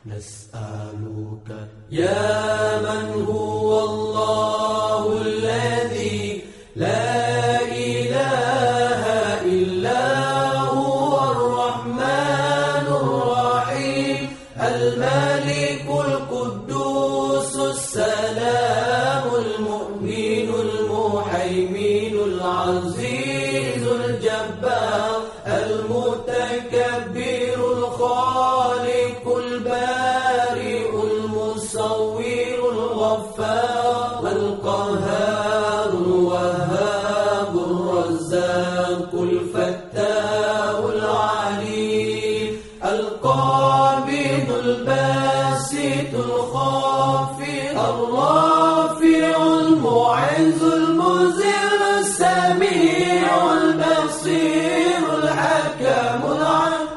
نسألك يا من هو الله الذي لا إله إلا هو الرحمن الرحيم الملك القدوس السلام المؤمن المهيمن العزيز الجبار المتكبر الخالق البارئ المصور الغفار القهار الوهاب الرزاق الفتاح العليم القابض الباسط الخافض الرافع المعز المذل السميع البصير الحكم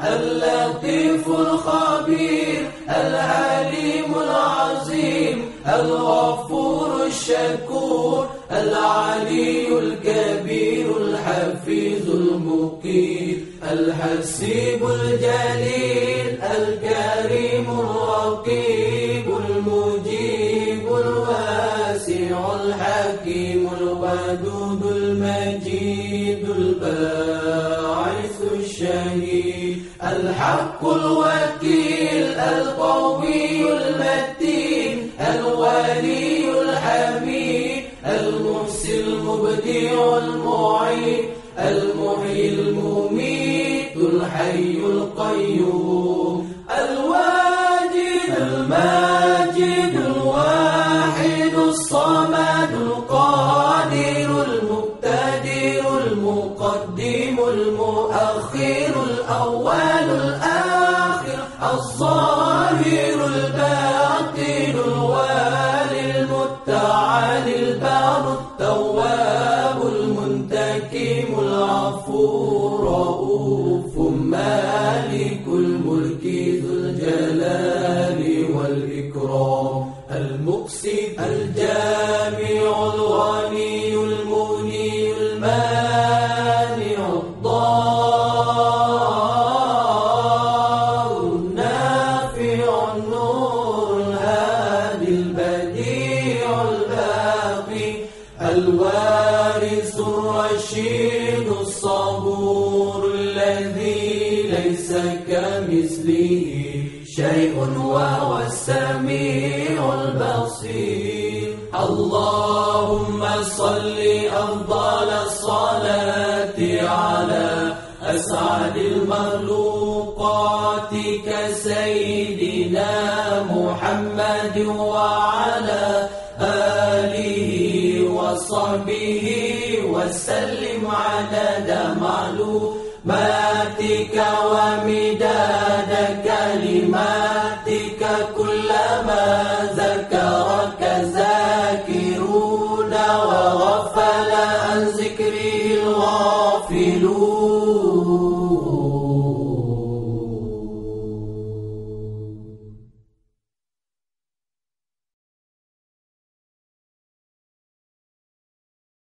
اللطيف الخبير العليم العظيم الغفور الشكور العلي الكبير الحفيظ المقيت الحسيب الجليل الكريم الرقيب المجيب الواسع الحكيم الودود المجيد الباعث الشهيد الحق الوكيل القوي المتين الولي الحميد المحسن المبدع المعيد المحيي المميت الحي القيوم الواجد الماجد الواحد الصمد القادر المقتدر المقدم المؤخر الأول الآخر الظاهر الباطن الوالي المتعالي البار التواب المنتقم العفو الرؤوف مالك الملك ذو الجلال والإكرام المقسط الجامع الغني المغني المانع الضار النافع النور الهادي البديع الباقي الوارث الرشيد الصبور الذي ليس كمثله شيء وهو السميع البصير اللهم صل أفضل الصلاة على أسعد المخلوقات كسيدنا محمد وعلى آله وصحبه وسلم عدد معلوماتك ومداد كلماتك